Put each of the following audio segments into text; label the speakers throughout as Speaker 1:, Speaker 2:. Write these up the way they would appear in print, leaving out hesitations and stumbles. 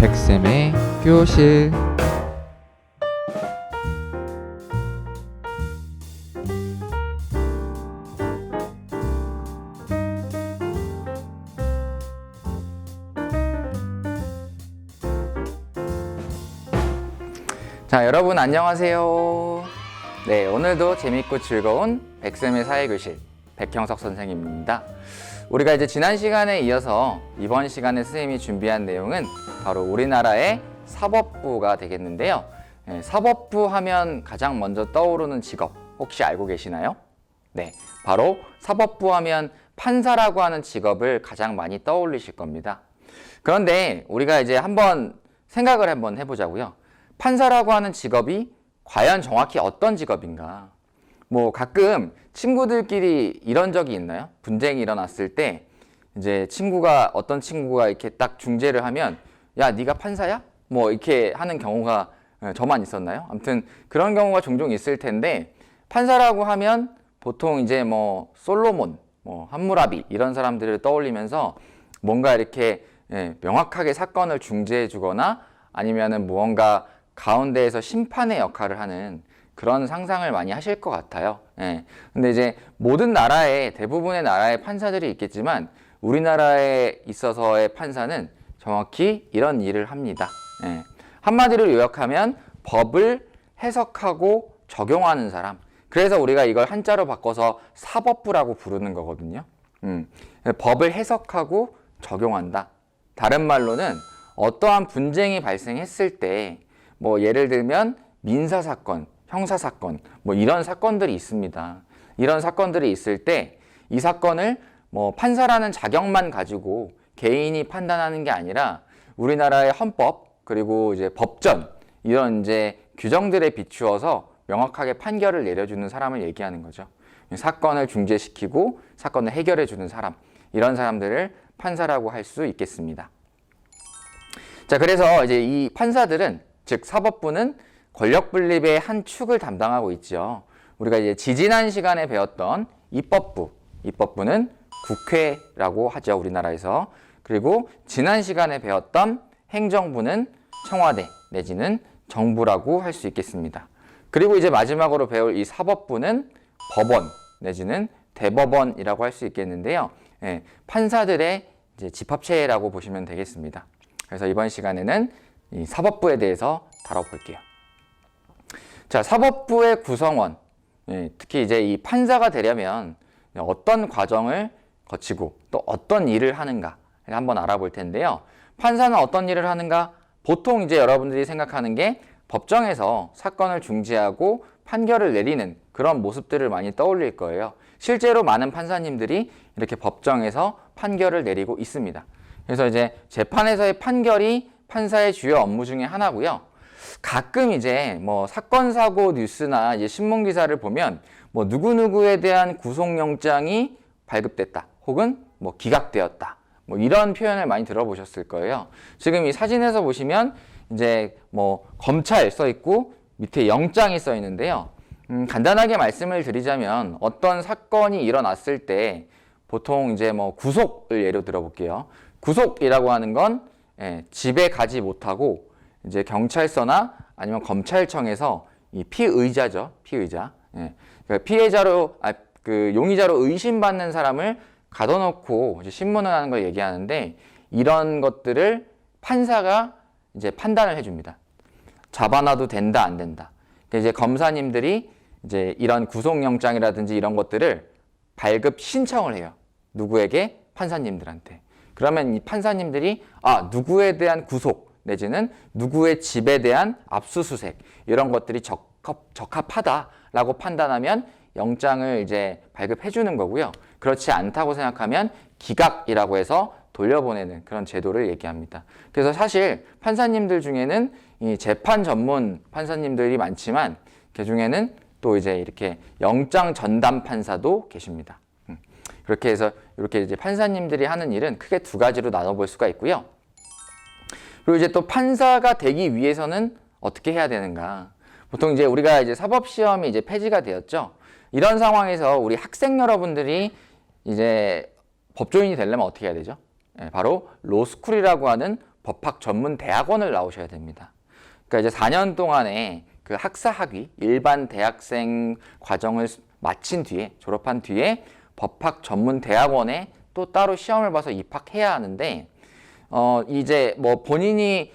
Speaker 1: 백쌤의 교실. 자, 여러분 안녕하세요. 네, 오늘도 재밌고 즐거운 백쌤의 사회교실 백형석 선생님입니다. 우리가 이제 지난 시간에 이어서 이번 시간에 선생님이 준비한 내용은 바로 우리나라의 사법부가 되겠는데요. 네, 사법부 하면 가장 먼저 떠오르는 직업 혹시 알고 계시나요? 네, 바로 사법부 하면 판사라고 하는 직업을 가장 많이 떠올리실 겁니다. 그런데 우리가 이제 생각을 한번 해보자고요. 판사라고 하는 직업이 과연 정확히 어떤 직업인가? 뭐 가끔 친구들끼리 이런 적이 있나요? 분쟁이 일어났을 때 이제 어떤 친구가 이렇게 딱 중재를 하면 야, 네가 판사야? 뭐 이렇게 하는 경우가 저만 있었나요? 아무튼 그런 경우가 종종 있을 텐데 판사라고 하면 보통 이제 뭐 솔로몬, 뭐 함무라비 이런 사람들을 떠올리면서 뭔가 이렇게 명확하게 사건을 중재해 주거나 아니면은 무언가 가운데에서 심판의 역할을 하는 그런 상상을 많이 하실 것 같아요. 근데 이제 대부분의 나라의 판사들이 있겠지만 우리나라에 있어서의 판사는 정확히 이런 일을 합니다. 한마디로 요약하면 법을 해석하고 적용하는 사람. 그래서 우리가 이걸 한자로 바꿔서 사법부라고 부르는 거거든요. 법을 해석하고 적용한다. 다른 말로는 어떠한 분쟁이 발생했을 때 뭐 예를 들면 민사사건, 형사사건 뭐 이런 사건들이 있습니다. 이런 사건들이 있을 때 이 사건을 뭐 판사라는 자격만 가지고 개인이 판단하는 게 아니라 우리나라의 헌법 그리고 이제 법전 이런 이제 규정들에 비추어서 명확하게 판결을 내려주는 사람을 얘기하는 거죠. 사건을 중재시키고 사건을 해결해 주는 사람, 이런 사람들을 판사라고 할 수 있겠습니다. 자, 그래서 이제 이 판사들은, 즉 사법부는 권력 분립의 한 축을 담당하고 있죠. 우리가 이제 지지난 시간에 배웠던 입법부는 국회라고 하죠, 우리나라에서. 그리고 지난 시간에 배웠던 행정부는 청와대 내지는 정부라고 할 수 있겠습니다. 그리고 이제 마지막으로 배울 이 사법부는 법원 내지는 대법원이라고 할 수 있겠는데요. 판사들의 이제 집합체라고 보시면 되겠습니다. 그래서 이번 시간에는 이 사법부에 대해서 다뤄볼게요. 자, 사법부의 구성원, 특히 이제 이 판사가 되려면 어떤 과정을 거치고 또 어떤 일을 하는가 한번 알아볼 텐데요. 판사는 어떤 일을 하는가? 보통 이제 여러분들이 생각하는 게 법정에서 사건을 중재하고 판결을 내리는 그런 모습들을 많이 떠올릴 거예요. 실제로 많은 판사님들이 이렇게 법정에서 판결을 내리고 있습니다. 그래서 이제 재판에서의 판결이 판사의 주요 업무 중에 하나고요. 가끔 이제 뭐 사건 사고 뉴스나 이제 신문 기사를 보면 뭐 누구누구에 대한 구속영장이 발급됐다 혹은 뭐 기각되었다 뭐 이런 표현을 많이 들어보셨을 거예요. 지금 이 사진에서 보시면 이제 뭐 검찰 써 있고 밑에 영장이 써 있는데요. 간단하게 말씀을 드리자면 어떤 사건이 일어났을 때 보통 이제 뭐 구속을 예로 들어볼게요. 구속이라고 하는 건 집에 가지 못하고 이제 경찰서나 아니면 검찰청에서 이 피의자죠, 피의자. 그러니까 용의자로 의심받는 사람을 가둬놓고 이제 신문을 하는 걸 얘기하는데 이런 것들을 판사가 이제 판단을 해줍니다. 잡아놔도 된다, 안 된다. 그러니까 이제 검사님들이 이제 이런 구속영장이라든지 이런 것들을 발급 신청을 해요. 누구에게? 판사님들한테. 그러면 이 판사님들이 누구에 대한 구속 내지는 누구의 집에 대한 압수수색 이런 것들이 적합하다라고 판단하면 영장을 이제 발급해 주는 거고요. 그렇지 않다고 생각하면 기각이라고 해서 돌려보내는 그런 제도를 얘기합니다. 그래서 사실 판사님들 중에는 이 재판 전문 판사님들이 많지만 그 중에는 또 이제 이렇게 영장 전담 판사도 계십니다. 그렇게 해서 이렇게 이제 판사님들이 하는 일은 크게 두 가지로 나눠볼 수가 있고요. 그리고 이제 또 판사가 되기 위해서는 어떻게 해야 되는가? 보통 이제 우리가 이제 사법시험이 이제 폐지가 되었죠. 이런 상황에서 우리 학생 여러분들이 이제 법조인이 되려면 어떻게 해야 되죠? 바로 로스쿨이라고 하는 법학 전문 대학원을 나오셔야 됩니다. 그러니까 이제 4년 동안의 그 학사 학위, 일반 대학생 과정을 마친 뒤에, 졸업한 뒤에 법학 전문 대학원에 또 따로 시험을 봐서 입학해야 하는데, 이제 뭐 본인이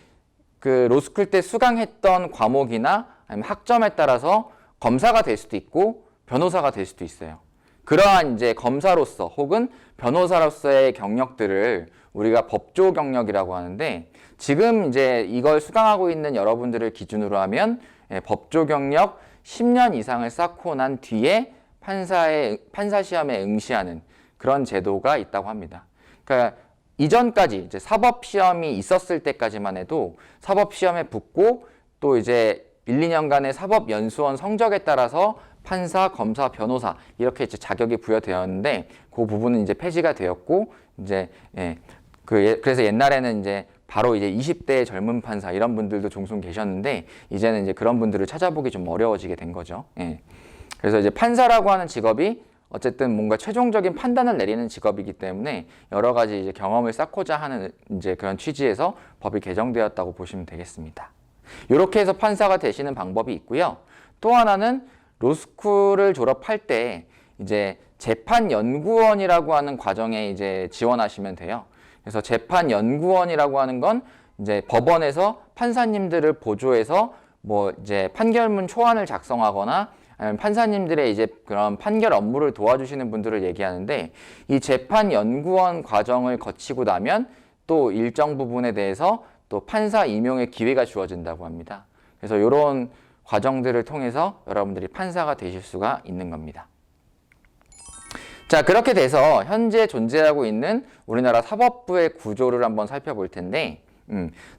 Speaker 1: 그 로스쿨 때 수강했던 과목이나 아니면 학점에 따라서 검사가 될 수도 있고 변호사가 될 수도 있어요. 그러한 이제 검사로서 혹은 변호사로서의 경력들을 우리가 법조 경력이라고 하는데, 지금 이제 이걸 수강하고 있는 여러분들을 기준으로 하면 법조 경력 10년 이상을 쌓고 난 뒤에 판사 시험에 응시하는 그런 제도가 있다고 합니다. 그러니까 이전까지 이제 사법 시험이 있었을 때까지만 해도 사법 시험에 붙고 또 이제 1, 2년간의 사법 연수원 성적에 따라서 판사, 검사, 변호사 이렇게 이제 자격이 부여되었는데, 그 부분은 이제 폐지가 되었고, 이제 그래서 옛날에는 이제 바로 이제 20대 젊은 판사 이런 분들도 종종 계셨는데, 이제는 이제 그런 분들을 찾아보기 좀 어려워지게 된 거죠. 그래서 이제 판사라고 하는 직업이 어쨌든 뭔가 최종적인 판단을 내리는 직업이기 때문에 여러 가지 이제 경험을 쌓고자 하는 이제 그런 취지에서 법이 개정되었다고 보시면 되겠습니다. 이렇게 해서 판사가 되시는 방법이 있고요. 또 하나는 로스쿨을 졸업할 때 이제 재판연구원이라고 하는 과정에 이제 지원하시면 돼요. 그래서 재판연구원이라고 하는 건 이제 법원에서 판사님들을 보조해서 뭐 이제 판결문 초안을 작성하거나 아니면 판사님들의 이제 그런 판결 업무를 도와주시는 분들을 얘기하는데, 이 재판연구원 과정을 거치고 나면 또 일정 부분에 대해서 또 판사 임용의 기회가 주어진다고 합니다. 그래서 이런 과정들을 통해서 여러분들이 판사가 되실 수가 있는 겁니다. 자, 그렇게 돼서 현재 존재하고 있는 우리나라 사법부의 구조를 한번 살펴볼 텐데,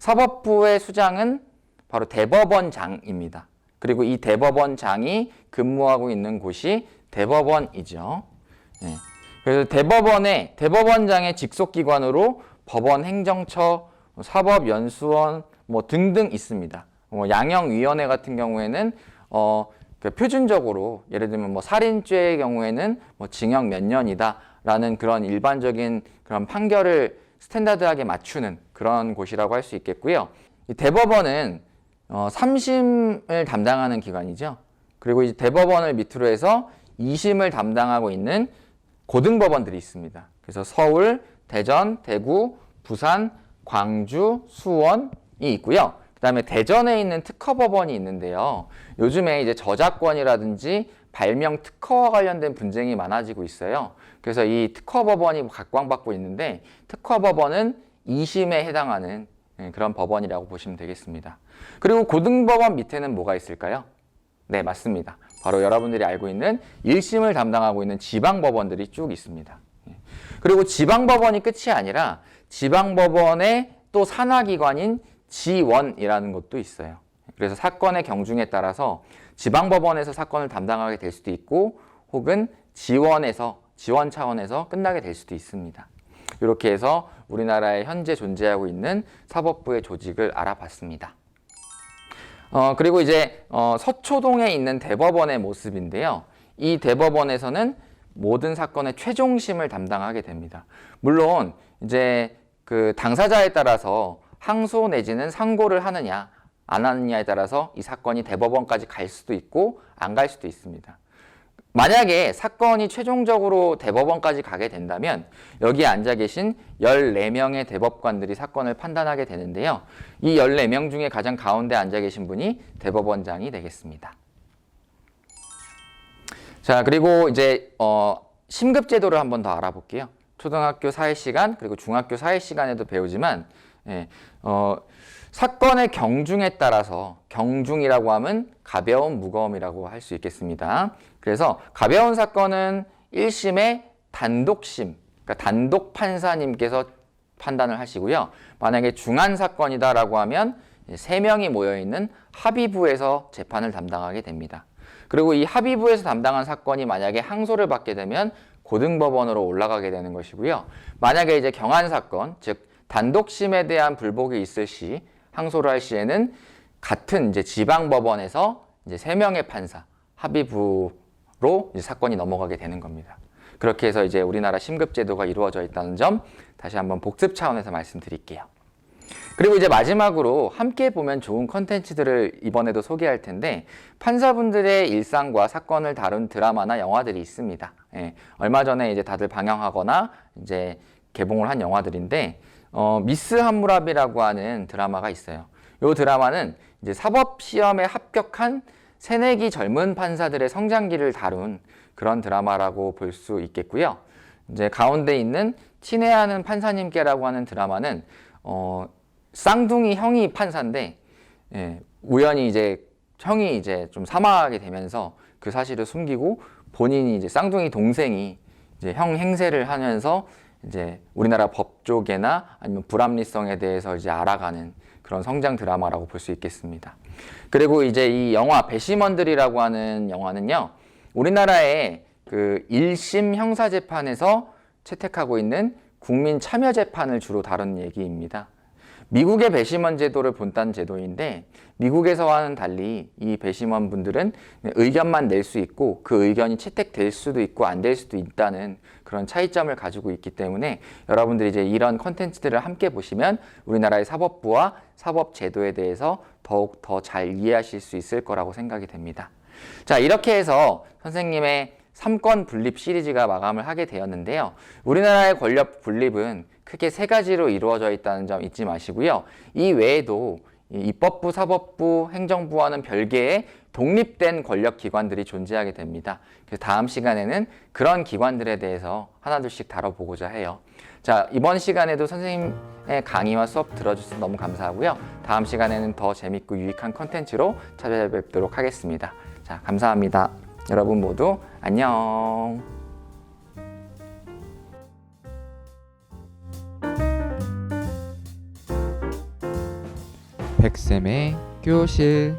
Speaker 1: 사법부의 수장은 바로 대법원장입니다. 그리고 이 대법원장이 근무하고 있는 곳이 대법원이죠. 그래서 대법원장의 직속기관으로 법원 행정처, 사법연수원 뭐 등등 있습니다. 양형위원회 같은 경우에는 표준적으로 예를 들면 뭐 살인죄의 경우에는 뭐 징역 몇 년이다라는 그런 일반적인 그런 판결을 스탠다드하게 맞추는 그런 곳이라고 할 수 있겠고요. 이 대법원은 3심을 담당하는 기관이죠. 그리고 이 대법원을 밑으로 해서 2심을 담당하고 있는 고등법원들이 있습니다. 그래서 서울, 대전, 대구, 부산, 광주, 수원이 있고요. 그다음에 대전에 있는 특허법원이 있는데요. 요즘에 이제 저작권이라든지 발명 특허와 관련된 분쟁이 많아지고 있어요. 그래서 이 특허법원이 각광받고 있는데, 특허법원은 2심에 해당하는 그런 법원이라고 보시면 되겠습니다. 그리고 고등법원 밑에는 뭐가 있을까요? 네, 맞습니다. 바로 여러분들이 알고 있는 1심을 담당하고 있는 지방법원들이 쭉 있습니다. 그리고 지방법원이 끝이 아니라 지방법원의 또 산하기관인 지원이라는 것도 있어요. 그래서 사건의 경중에 따라서 지방법원에서 사건을 담당하게 될 수도 있고, 혹은 지원 차원에서 끝나게 될 수도 있습니다. 이렇게 해서 우리나라에 현재 존재하고 있는 사법부의 조직을 알아봤습니다. 그리고 이제 서초동에 있는 대법원의 모습인데요. 이 대법원에서는 모든 사건의 최종심을 담당하게 됩니다. 물론 이제 그 당사자에 따라서 항소 내지는 상고를 하느냐 안 하느냐에 따라서 이 사건이 대법원까지 갈 수도 있고 안 갈 수도 있습니다. 만약에 사건이 최종적으로 대법원까지 가게 된다면 여기에 앉아 계신 14명의 대법관들이 사건을 판단하게 되는데요. 이 14명 중에 가장 가운데 앉아 계신 분이 대법원장이 되겠습니다. 자, 그리고 이제 심급 제도를 한번 더 알아볼게요. 초등학교 사회시간 그리고 중학교 사회시간에도 배우지만 사건의 경중에 따라서, 경중이라고 하면 가벼움, 무거움이라고 할 수 있겠습니다. 그래서 가벼운 사건은 1심의 단독심, 그러니까 단독 판사님께서 판단을 하시고요. 만약에 중한 사건이다라고 하면 3명이 모여있는 합의부에서 재판을 담당하게 됩니다. 그리고 이 합의부에서 담당한 사건이 만약에 항소를 받게 되면 고등법원으로 올라가게 되는 것이고요. 만약에 이제 경한 사건, 즉 단독심에 대한 불복이 있을 시, 항소를 할 시에는 같은 이제 지방법원에서 이제 3명의 판사, 합의부로 이제 사건이 넘어가게 되는 겁니다. 그렇게 해서 이제 우리나라 심급제도가 이루어져 있다는 점 다시 한번 복습 차원에서 말씀드릴게요. 그리고 이제 마지막으로 함께 보면 좋은 컨텐츠들을 이번에도 소개할 텐데, 판사분들의 일상과 사건을 다룬 드라마나 영화들이 있습니다. 예, 얼마 전에 이제 다들 방영하거나 이제 개봉을 한 영화들인데, 미스 함무라비라고 하는 드라마가 있어요. 이 드라마는 이제 사법시험에 합격한 새내기 젊은 판사들의 성장기를 다룬 그런 드라마라고 볼 수 있겠고요. 이제 가운데 있는 친애하는 판사님께라고 하는 드라마는 쌍둥이 형이 판사인데, 예, 우연히 이제 형이 이제 좀 사망하게 되면서 그 사실을 숨기고 본인이 이제 쌍둥이 동생이 이제 형 행세를 하면서 이제 우리나라 법 쪽이나 아니면 불합리성에 대해서 이제 알아가는 그런 성장 드라마라고 볼 수 있겠습니다. 그리고 이제 이 영화 배심원들이라고 하는 영화는요, 우리나라의 그 1심 형사재판에서 채택하고 있는 국민 참여 재판을 주로 다룬 얘기입니다. 미국의 배심원 제도를 본딴 제도인데, 미국에서와는 달리 이 배심원 분들은 의견만 낼 수 있고 그 의견이 채택될 수도 있고 안 될 수도 있다는 그런 차이점을 가지고 있기 때문에, 여러분들이 이제 이런 컨텐츠들을 함께 보시면 우리나라의 사법부와 사법 제도에 대해서 더욱 더 잘 이해하실 수 있을 거라고 생각이 됩니다. 자, 이렇게 해서 선생님의 3권 분립 시리즈가 마감을 하게 되었는데요. 우리나라의 권력 분립은 크게 3가지로 이루어져 있다는 점 잊지 마시고요. 이 외에도 입법부, 사법부, 행정부와는 별개의 독립된 권력기관들이 존재하게 됩니다. 그래서 다음 시간에는 그런 기관들에 대해서 하나둘씩 다뤄보고자 해요. 자, 이번 시간에도 선생님의 강의와 수업 들어주셔서 너무 감사하고요. 다음 시간에는 더 재밌고 유익한 컨텐츠로 찾아뵙도록 하겠습니다. 자, 감사합니다. 여러분 모두 안녕.
Speaker 2: 백쌤의 교실.